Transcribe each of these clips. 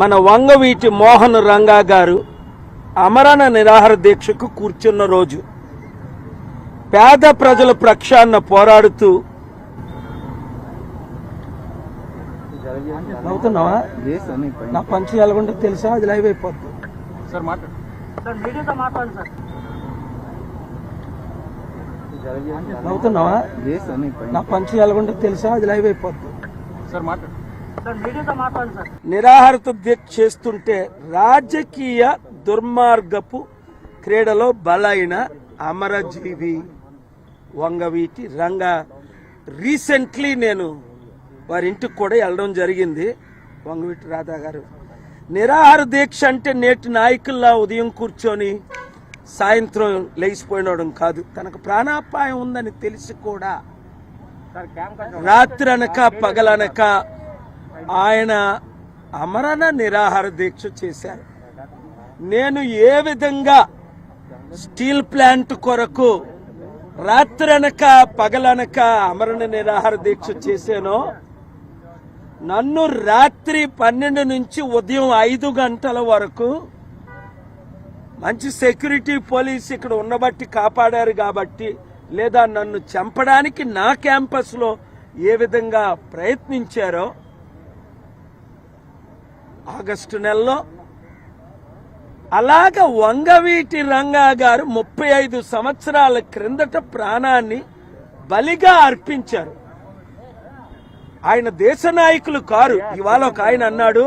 మన వంగవీటి మోహన్ రంగా గారు అమరణ నిరాహార దీక్షకు కూర్చున్న రోజు పేద ప్రజల పక్షాన పోరాడుతూ నవ్వుతున్నావా? నా పంచి ఎలాగుంటే తెలుసా? అది లైవ్ అయిపోతుంది. నవ్వుతున్నావా? నా పంచి ఎలాగుంటే తెలుసా? అది లైవ్ అయిపోతుంది. నిరాహార దీక్ష చేస్తుంటే రాజకీయ దుర్మార్గపు క్రీడలో బలైన అమరజీవి వంగవీటి రంగా రీసెంట్లీ నేను వారి ఇంటికి కూడా వెళ్ళడం జరిగింది. వంగవీటి రాధా గారు నిరాహార దీక్ష అంటే నేటి నాయకుల్లా ఉదయం కూర్చొని సాయంత్రం లేచిపోయినడం కాదు. తనకు ప్రాణాపాయం ఉందని తెలిసి కూడా రాత్రి అనక పగలనక ఆయన అమరణ నిరాహార దీక్ష చేశారు. నేను ఏ విధంగా స్టీల్ ప్లాంట్ కొరకు రాత్రనక పగలనక అమరణ నిరాహార దీక్ష చేశానో, నన్ను రాత్రి 12 నుంచి ఉదయం 5 గంటల వరకు మంచి సెక్యూరిటీ పోలీస్ ఇక్కడ ఉన్నబట్టి కాపాడారు కాబట్టి, లేదా నన్ను చంపడానికి నా క్యాంపస్ లో ఏ విధంగా ప్రయత్నించారో, ఆగస్టు నెలలో అలాగ వంగవీటి రంగా గారు 35 సంవత్సరాల క్రిందట ప్రాణాన్ని బలిగా అర్పించారు. ఆయన దేశ నాయకులు కారు. ఇవాళ ఒక ఆయన అన్నాడు,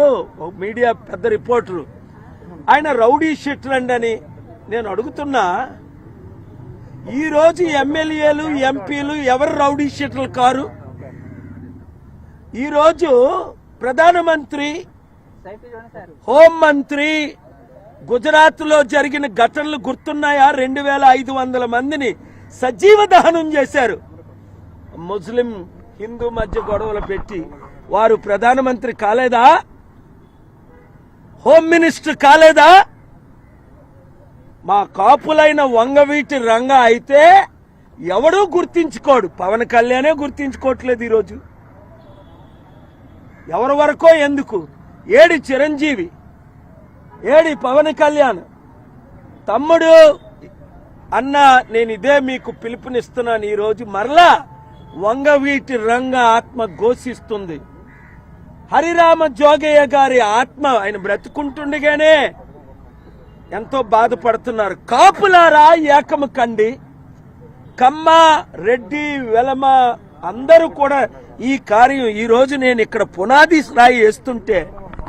మీడియా పెద్ద రిపోర్టరు, ఆయన రౌడీ షీటర్ అని. నేను అడుగుతున్నా, ఈరోజు ఎమ్మెల్యేలు ఎంపీలు ఎవరు రౌడీ షీటర్లు కారు? ఈరోజు ప్రధానమంత్రి, హోంమంత్రి గుజరాత్ లో జరిగిన ఘటనలు గుర్తున్నాయా? 2500 మందిని సజీవ దహనం చేశారు. ముస్లిం హిందూ మధ్య గొడవలు పెట్టి వారు ప్రధానమంత్రి కాలేదా? హోమ్ మినిస్టర్ కాలేదా? మా కాపులైన వంగవీటి రంగా అయితే ఎవడూ గుర్తించుకోడు. పవన్ కళ్యాణే గుర్తించుకోవట్లేదు ఈరోజు. ఎవరి వరకో ఎందుకు? ఏడి చిరంజీవి, ఏడి పవన్ కళ్యాణ్? తమ్ముడు అన్న, నేను ఇదే మీకు పిలుపునిస్తున్నాను. ఈరోజు మరలా వంగవీటి రంగా ఆత్మ ఘోషిస్తుంది. హరిరామ జోగయ్య గారి ఆత్మ, ఆయన బ్రతుకుంటుండగానే ఎంతో బాధపడుతున్నారు. కాపులారా ఏకము కండి. కమ్మ, రెడ్డి, వెలమ అందరూ కూడా ఈ కార్యం, ఈ రోజు నేను ఇక్కడ పునాది రాయి వేస్తుంటే,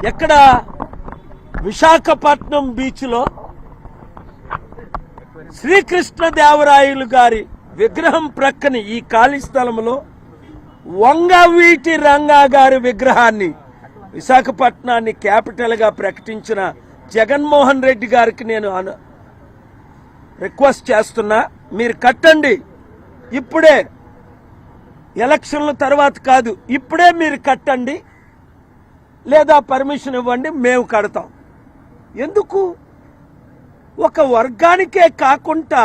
ఎక్కడ విశాఖపట్నం బీచ్ లో శ్రీకృష్ణదేవరాయలు గారి విగ్రహం ప్రక్కన ఈ ఖాళీ స్థలంలో వంగవీటి రంగా గారి విగ్రహాన్ని, విశాఖపట్నాన్ని క్యాపిటల్ గా ప్రకటించిన జగన్మోహన్ రెడ్డి గారికి నేను రిక్వెస్ట్ చేస్తున్నా, మీరు కట్టండి. ఇప్పుడే, ఎలక్షన్ల తర్వాత కాదు, ఇప్పుడే మీరు కట్టండి, లేదా పర్మిషన్ ఇవ్వండి, మేము కడతాం. ఎందుకు? ఒక వర్గానికే కాకుండా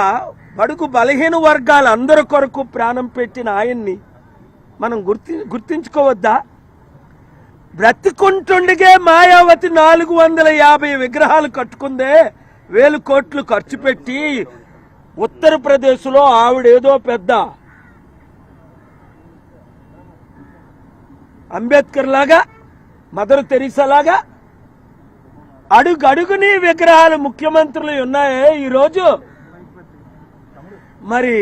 బడుగు బలహీన వర్గాలు అందరి కొరకు ప్రాణం పెట్టిన ఆయన్ని మనం గుర్తించుకోవద్దా? బ్రతికుంటుండగే మాయావతి 450 విగ్రహాలు కట్టుకుందే, 1000 కోట్లు ఖర్చు పెట్టి. ఉత్తరప్రదేశ్ లో ఆవిడేదో పెద్ద అంబేద్కర్ లాగా, మదర్ తెరీసా లాగా అడుగడుగుని విగ్రహాలు ముఖ్యమంత్రులు ఉన్నాయే ఈరోజు. మరి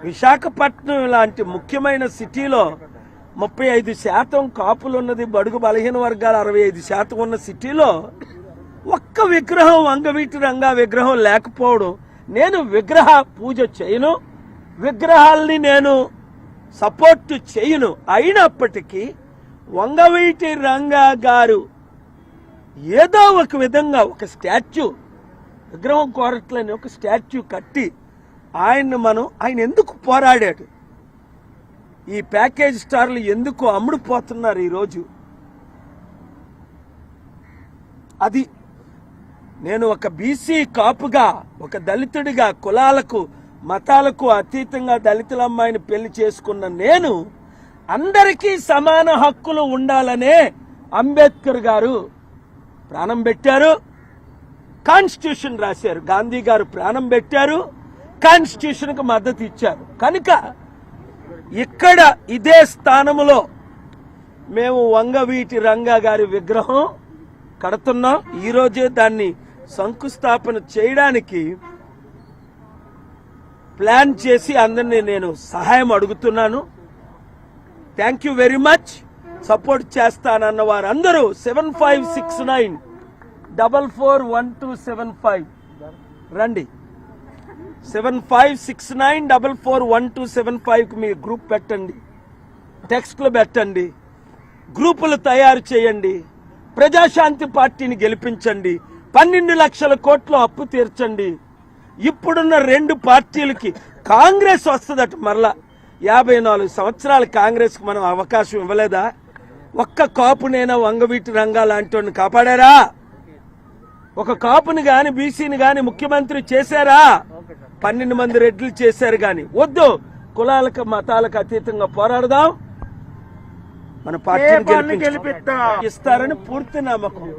విశాఖపట్నం లాంటి ముఖ్యమైన సిటీలో 35% కాపులున్నది, బడుగు బలహీన వర్గాలు 65% ఉన్న సిటీలో ఒక్క విగ్రహం, వంగవీటి రంగా విగ్రహం లేకపోవడం, నేను విగ్రహ పూజ చేయను, విగ్రహాల్ని నేను సపోర్ట్ చేయను. అయినప్పటికీ వంగవీటి రంగా గారు ఏదో ఒక విధంగా ఒక స్టాచ్యూ, విగ్రహం కోరట్లని ఒక స్టాచ్యూ కట్టి ఆయన ఎందుకు పోరాడాడు? ఈ ప్యాకేజ్ స్టార్లు ఎందుకు అమ్ముడుపోతున్నారు ఈరోజు? అది నేను ఒక బీసీ కాపుగా, ఒక దళితుడిగా, కులాలకు మతాలకు అతీతంగా దళితుల అమ్మాయిని పెళ్లి చేసుకున్న నేను, అందరికీ సమాన హక్కులు ఉండాలనే అంబేద్కర్ గారు ప్రాణం పెట్టారు, కాన్స్టిట్యూషన్ రాశారు. గాంధీ గారు ప్రాణం పెట్టారు, కాన్స్టిట్యూషన్ కు మద్దతు ఇచ్చారు. కనుక ఇక్కడ ఇదే స్థానంలో మేము వంగవీటి రంగా గారి విగ్రహం కడుతున్నాం. ఈరోజే దాన్ని శంకుస్థాపన చేయడానికి ప్లాన్ చేసి అందరినీ నేను సహాయం అడుగుతున్నాను. Thank you very much. Support చేస్తానన్న వారందరూ 7569441275 రండి. 7569441275 కి మీ గ్రూప్ పెట్టండి, టెక్స్ట్లు పెట్టండి, గ్రూపులు తయారు చేయండి. ప్రజాశాంతి పార్టీని గెలిపించండి. 12 లక్షల కోట్ల అప్పు తీర్చండి. ఇప్పుడున్న 2 పార్టీలకి కాంగ్రెస్ వస్తుందట. మరలా 54 సంవత్సరాలు కాంగ్రెస్ కు మనం అవకాశం ఇవ్వలేదా? ఒక్క కాపునైనా వంగవీటి రంగా లాంటి కాపాడారా? ఒక కాపుని గాని బీసీని గాని ముఖ్యమంత్రి చేశారా? 12 మంది రెడ్లు చేశారు. గాని వద్దు, కులాలకు మతాలకు అతీతంగా పోరాడదాం, మన పార్టీని గెలిపిస్తారని పూర్తి నమ్మకం.